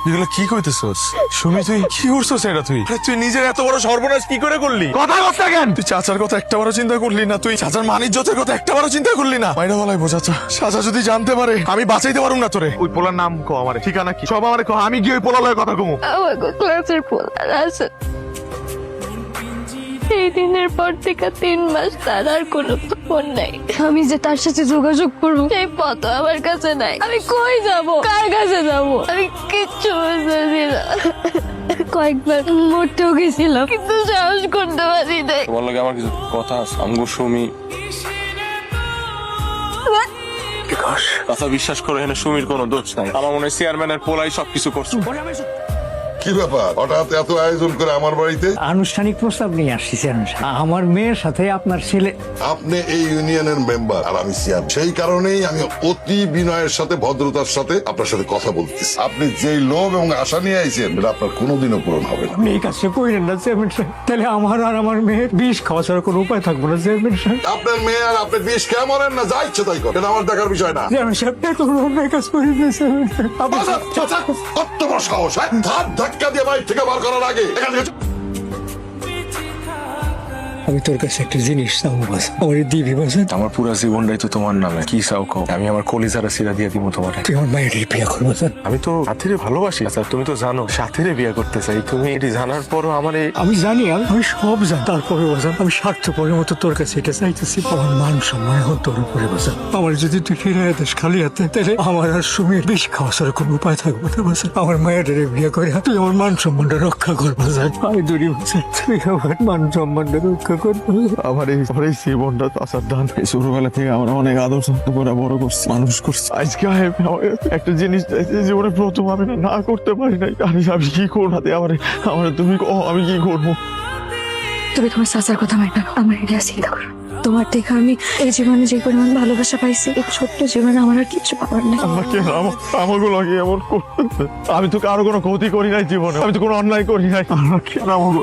এগুলো কি কইতেছস? সুমি তুই কি করছস? এটা তুই তুই নিজের এত বড় সর্বনাশ কি করে করলি? কথা কথা কেন? তুই চাচার কথা একটা বারও চিন্তা করলি না? তুই চাচার মানিজ্যতের কথা একটা বারও চিন্তা করলি না? মাইরা বলাই বোঝাচ্ছা, চাচা যদি জানতে পারে আমি বাঁচাইতে পারুম না তোরে। ওই পোলার নাম কো, আমারে ঠিকানা কি সব আমারে কো, আমি গিয়ে ওই পোলার লগে কথা কমু। আমার ক্লাসের পোলার আছে। এই দিনের পর থেকে 3 মাস তার আর কোনো ফোন নাই। আমি যে তার সাথে যোগাযোগ করবো সেই পথ আমার কাছে নাই। আমি কই যাব, কার কাছে যাব, আমি কিচ্ছু বুঝতেছি না। কয়েকবার মরতেও গেছিলাম কিন্তু সাহস করতে পারি নাই। তোমার লগে আমার কিছু কথা আছে। আমগো সুমি কথা বিশ্বাস করে, এখানে সুমির কোনো দোষ নাই। আমার মনে হয় চেয়ারম্যানের পোলাই সবকিছু করছে। কি ব্যাপার হঠাৎ এত আয়োজন করে আমার বাড়িতে? আনুষ্ঠানিক প্রস্তাব নিয়ে আসছি চেয়ারম্যান সাহেব। আমার মেয়ের সাথে আপনার ছেলে। আপনি এই ইউনিয়নের মেম্বার আর আমি সিয়াম, সেই কারণেই আমি অতি বিনয়ের সাথে ভদ্রতার সাথে আপনার সাথে কথা বলতেছি। আপনি যেই লোভ এবং আশা নিয়ে আইছেন এটা আপনার কোনোদিনও পূরণ হবে না। আপনি এই কাজটা করেন না চেয়ারম্যান সাহেব, তাহলে আমার আর আমার মেয়ের বিষ খাওয়া ছাড়া কোনো উপায় থাকবো না চেয়ারম্যান সাহেব। আপনার মেয়ে আর আপনার বিষ খেয়ে মরেন না, যা ইচ্ছে তাই করেন, এটা আমার দেখার বিষয় না। চেয়ারম্যান সাহেব এত অন্যায় কাজ করেন না চেয়ারম্যান সাহেব। বাজার, বাজার, কত বড় সাহস, হ্যাঁ? ধার ধাক্কা দিয়ে বাইরে থেকে বার করার আগে এখান থেকে আমি তোর কাছে একটা জিনিস চাবো বাস, আমার দিবি বাস। আমার পুরো জীবনটাই তো তোমার নামে। কি চাও কও? আমি আমার কলিজারা সিরা দিয়ে দিব তোমার। তুই আমার মায়ের বিয়ে করবো স্যার। আমি তো সাথীরে ভালোবাসি। আচ্ছা তুমি তো জানো সাথীরে বিয়ে করতে চাই। তুমি এটি জানার পরও আমার এই আমি জানি, আমি সব জানি, তারপরে বাজান আমি স্বার্থপরের মতো তোর কাছে এটা চাইতেছি। আমার মান সম্মান এখন তোর উপরে বাজান। আমার যদি তুই ফিরে দিস খালি হাতে, তাহলে আমার আর সুমির বেশি খাওয়া ছাড়া কোনো উপায় থাকবে না বাজান। আমার মায়ের বিয়ে করে তুই আমার মান সম্মানটা রক্ষা কর বাজান। আমি দূরে বাজান, তুই আমার মান সম্মানটা রক্ষা কর। আমার এই জীবনটা আসার দান। ছোটবেলা থেকে আমরা অনেক আদর যত্ন করে বড় করছি, মানুষ করছি। আজকে একটা জিনিস চাইছি, জীবনে প্রথম আমি না করতে পারি নাই। আমি কি করবো? আমার তুমি আমি কি করবো? তুমি তোমার চাচার কথা মানবে না, আমার এটা চিন্তা করো। তোমার দেখে আমি এই জীবনে যে পরিমাণ ভালোবাসা পাইছি, এই ছোট্ট জীবনে আমার আর কিছু পাওয়ার নেই। আমাকে আমাকে লাগে এমন করতে? আমি তো কারো কোনো ক্ষতি করি নাই জীবনে, আমি তো কোনো অন্যায় করি নাই। আমাকে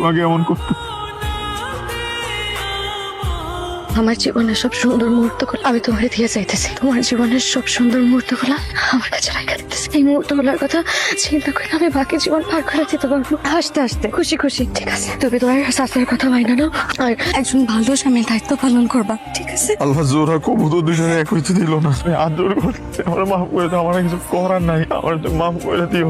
লাগে এমন করতে? আমার জীবনের সব সুন্দর মুহূর্তগুলো আমি তোমার দিয়ে চাইতেছি। তোমার জীবনের সব সুন্দর মুহূর্তগুলো আমার কাছে রাখা দিতেছি। এই মুহূর্তগুলোর কথা চিন্তা করে আমি বাকি জীবন পার করে দিতে পারবো হাসতে হাসতে, খুশি খুশি। ঠিক আছে, তুমি তোমার চাচার কথা মাইনা নাও আর একজন ভালো স্বামীর দায়িত্ব পালন করবা, ঠিক আছে? আল্লাহ জোরা কবুতর দুজনে এক হইতে দিল না। আমি আদর করতে আমার মাফ করে দাও। আমার কিছু করার নাই, আমার মাফ করে দিও।